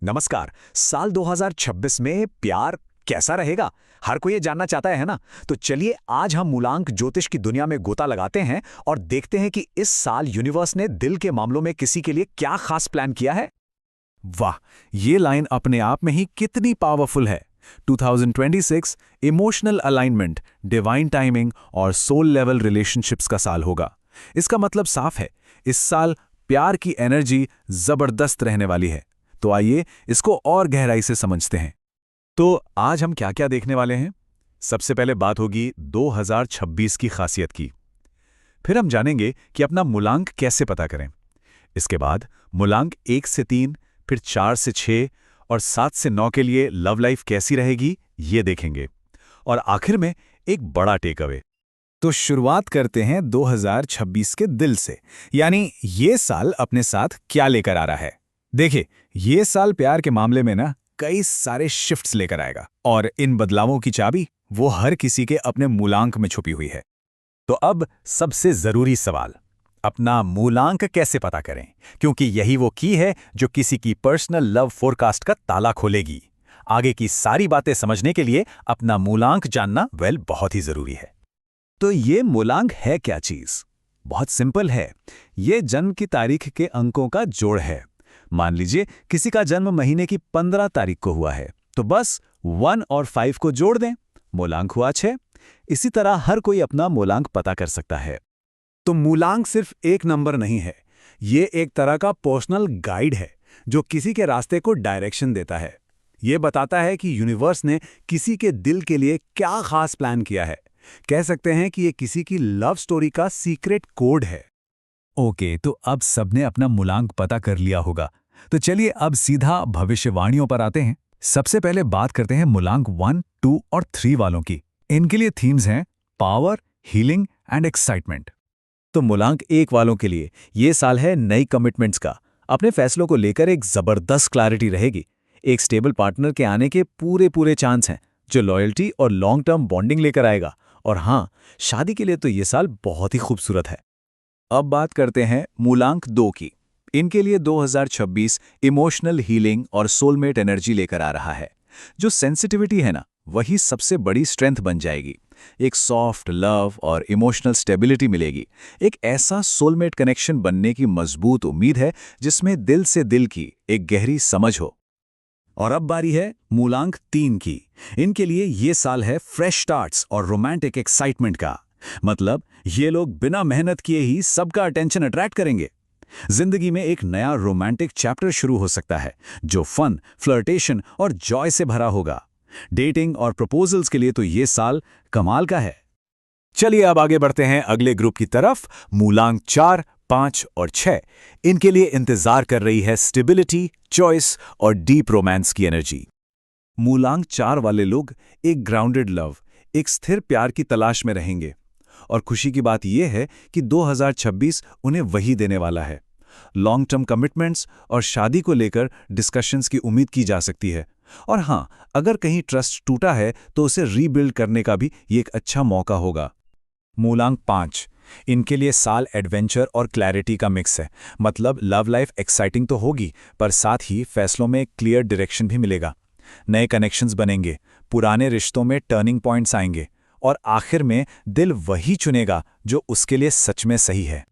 नमस्कार। साल 2026 में प्यार कैसा रहेगा? हर कोई ये जानना चाहता है ना? तो चलिए आज हम मूलांक ज्योतिष की दुनिया में गोता लगाते हैं और देखते हैं कि इस साल यूनिवर्स ने दिल के मामलों में किसी के लिए क्या खास प्लान किया है। वाह, ये लाइन अपने आप में ही कितनी पावरफुल है। 2026 इमोशनल अलाइनमेंट, डिवाइन टाइमिंग और सोल लेवल रिलेशनशिप्स का साल होगा। इसका मतलब साफ है, इस साल प्यार की एनर्जी जबरदस्त रहने वाली है। तो आइए इसको और गहराई से समझते हैं। तो आज हम क्या क्या देखने वाले हैं? सबसे पहले बात होगी 2026 की खासियत की। फिर हम जानेंगे कि अपना मूलांक कैसे पता करें। इसके बाद मूलांक 1 से 3, फिर 4 से 6 और 7 से 9 के लिए लव लाइफ कैसी रहेगी, ये देखेंगे। और आखिर में एक बड़ा टेक अवे। तो शुरुआत करते हैं 2026 के दिल से, यानी ये साल अपने साथ क्या लेकर आ रहा है। देखिए, ये साल प्यार के मामले में ना कई सारे शिफ्ट्स लेकर आएगा और इन बदलावों की चाबी वो हर किसी के अपने मूलांक में छुपी हुई है। तो अब सबसे जरूरी सवाल, अपना मूलांक कैसे पता करें? क्योंकि यही वो की है जो किसी की पर्सनल लव फोरकास्ट का ताला खोलेगी। आगे की सारी बातें समझने के लिए अपना मूलांक जानना बहुत ही जरूरी है। तो ये मूलांक है क्या चीज? बहुत सिंपल है। ये जन्म की तारीख के अंकों का जोड़ है। मान लीजिए किसी का जन्म महीने की 15 तारीख को हुआ है, तो बस 1 और 5 को जोड़ दें, मूलांक हुआ 6। इसी तरह हर कोई अपना मूलांक पता कर सकता है। तो मूलांक सिर्फ एक नंबर नहीं है, ये एक तरह का पर्सनल गाइड है जो किसी के रास्ते को डायरेक्शन देता है। ये बताता है कि यूनिवर्स ने किसी के दिल के लिए क्या खास प्लान किया है। कह सकते हैं कि ये किसी की लव स्टोरी का सीक्रेट कोड है। ओके, तो अब सबने अपना मूलांक पता कर लिया होगा। तो चलिए अब सीधा भविष्यवाणियों पर आते हैं। सबसे पहले बात करते हैं मूलांक 1, 2 और 3 वालों की। इनके लिए थीम्स हैं पावर, हीलिंग एंड एक्साइटमेंट। तो मूलांक 1 वालों के लिए ये साल है नई कमिटमेंट्स का। अपने फैसलों को लेकर एक जबरदस्त क्लैरिटी रहेगी। एक स्टेबल पार्टनर के आने के पूरे चांस हैं, जो लॉयल्टी और लॉन्ग टर्म बॉन्डिंग लेकर आएगा। और हाँ, शादी के लिए तो ये साल बहुत ही खूबसूरत है। अब बात करते हैं मूलांक 2 की। इनके लिए 2026 इमोशनल हीलिंग और सोलमेट एनर्जी लेकर आ रहा है। जो सेंसिटिविटी है ना, वही सबसे बड़ी स्ट्रेंथ बन जाएगी। एक सॉफ्ट लव और इमोशनल स्टेबिलिटी मिलेगी। एक ऐसा सोलमेट कनेक्शन बनने की मजबूत उम्मीद है जिसमें दिल से दिल की एक गहरी समझ हो। और अब बारी है मूलांक 3 की। इनके लिए ये साल है फ्रेश स्टार्ट्स और रोमांटिक एक्साइटमेंट का। मतलब ये लोग बिना मेहनत किए ही सबका अटेंशन अट्रैक्ट करेंगे। जिंदगी में एक नया रोमांटिक चैप्टर शुरू हो सकता है, जो फन, फ्लर्टेशन और जॉय से भरा होगा। डेटिंग और प्रपोजल्स के लिए तो ये साल कमाल का है। चलिए अब आगे बढ़ते हैं अगले ग्रुप की तरफ। मूलांक 4, 5 और 6। इनके लिए इंतजार कर रही है स्टेबिलिटी, चॉइस और डीप रोमांस की एनर्जी। मूलांक 4 वाले लोग एक ग्राउंडेड लव, एक स्थिर प्यार की तलाश में रहेंगे। और खुशी की बात यह है कि 2026 उन्हें वही देने वाला है। लॉन्ग टर्म कमिटमेंट्स और शादी को लेकर डिस्कशंस की उम्मीद की जा सकती है। और हाँ, अगर कहीं ट्रस्ट टूटा है तो उसे रीबिल्ड करने का भी ये एक अच्छा मौका होगा। मूलांक 5। इनके लिए साल एडवेंचर और क्लैरिटी का मिक्स है। मतलब लव लाइफ एक्साइटिंग तो होगी, पर साथ ही फैसलों में क्लियर डायरेक्शन भी मिलेगा। नए कनेक्शंस बनेंगे, पुराने रिश्तों में टर्निंग पॉइंट्स आएंगे और आखिर में दिल वही चुनेगा जो उसके लिए सच में सही है।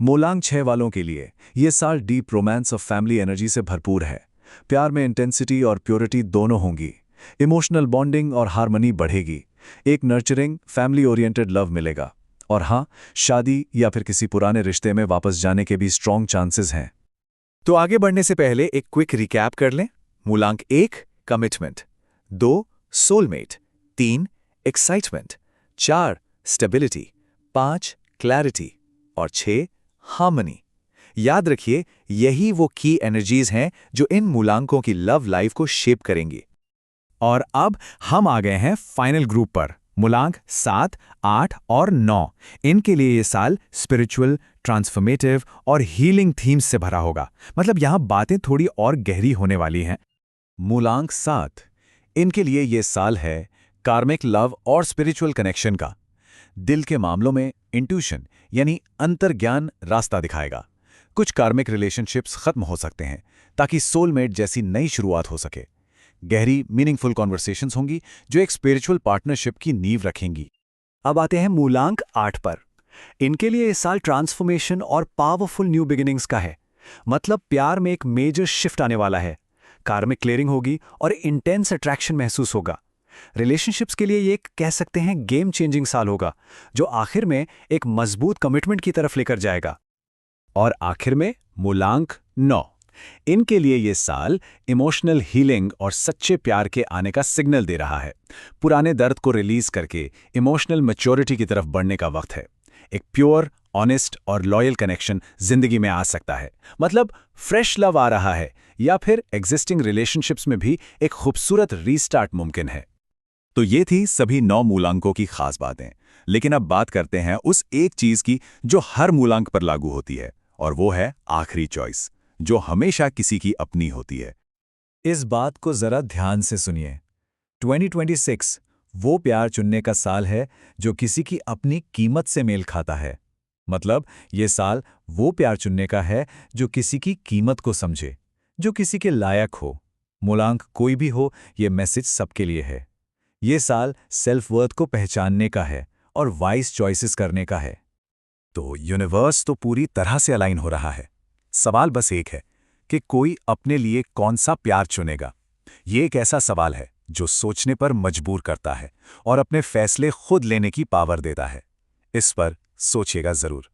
मूलांक 6 वालों के लिए ये साल डीप रोमांस और फैमिली एनर्जी से भरपूर है। प्यार में इंटेंसिटी और प्योरिटी दोनों होंगी। इमोशनल बॉन्डिंग और हार्मनी बढ़ेगी। एक नर्चरिंग, फैमिली ओरिएंटेड लव मिलेगा। और हाँ, शादी या फिर किसी पुराने रिश्ते में वापस जाने के भी स्ट्रॉन्ग चांसेस हैं। तो आगे बढ़ने से पहले एक क्विक रिकैप कर लें। मूलांक 1 commitment, 2 soulmate, 3 excitement, 4 stability, 5 clarity और 6 हार्मनी। याद रखिए, यही वो की एनर्जीज हैं जो इन मूलांकों की लव लाइफ को शेप करेंगी। और अब हम आ गए हैं फाइनल ग्रुप पर, मूलांक 7, 8 और 9। इनके लिए ये साल स्पिरिचुअल, ट्रांसफॉर्मेटिव और हीलिंग थीम्स से भरा होगा। मतलब यहां बातें थोड़ी और गहरी होने वाली हैं। मूलांक 7। इनके लिए ये साल है कार्मिक लव और स्पिरिचुअल कनेक्शन का। दिल के मामलों में इंट्यूशन यानी अंतर्ज्ञान रास्ता दिखाएगा। कुछ कार्मिक रिलेशनशिप्स खत्म हो सकते हैं ताकि सोलमेट जैसी नई शुरुआत हो सके। गहरी मीनिंगफुल कॉन्वर्सेशंस होंगी जो एक स्पिरिचुअल पार्टनरशिप की नींव रखेंगी। अब आते हैं मूलांक 8 पर। इनके लिए इस साल ट्रांसफॉर्मेशन और पावरफुल न्यू बिगिनिंग्स का है। मतलब प्यार में एक मेजर शिफ्ट आने वाला है, कार्मिक क्लियरिंग होगी और इंटेंस अट्रैक्शन महसूस होगा। रिलेशनशिप्स के लिए ये एक कह सकते हैं गेम चेंजिंग साल होगा, जो आखिर में एक मजबूत कमिटमेंट की तरफ लेकर जाएगा। और आखिर में मूलांक 9। इनके लिए ये साल इमोशनल हीलिंग और सच्चे प्यार के आने का सिग्नल दे रहा है। पुराने दर्द को रिलीज करके इमोशनल मैच्योरिटी की तरफ बढ़ने का वक्त है। एक प्योर, ऑनेस्ट और लॉयल कनेक्शन जिंदगी में आ सकता है। मतलब फ्रेश लव आ रहा है, या फिर एग्जिस्टिंग रिलेशनशिप्स में भी एक खूबसूरत रीस्टार्ट मुमकिन है। तो ये थी सभी 9 मूलांकों की खास बातें। लेकिन अब बात करते हैं उस एक चीज की जो हर मूलांक पर लागू होती है, और वो है आखिरी चॉइस, जो हमेशा किसी की अपनी होती है। इस बात को जरा ध्यान से सुनिए। 2026 वो प्यार चुनने का साल है जो किसी की अपनी कीमत से मेल खाता है। मतलब ये साल वो प्यार चुनने का है जो किसी की कीमत को समझे, जो किसी के लायक हो। मूलांक कोई भी हो, ये मैसेज सबके लिए है। ये साल सेल्फ वर्थ को पहचानने का है और वाइज चॉइसेस करने का है। तो यूनिवर्स तो पूरी तरह से अलाइन हो रहा है। सवाल बस एक है कि कोई अपने लिए कौन सा प्यार चुनेगा। ये एक ऐसा सवाल है जो सोचने पर मजबूर करता है और अपने फैसले खुद लेने की पावर देता है। इस पर सोचिएगा जरूर।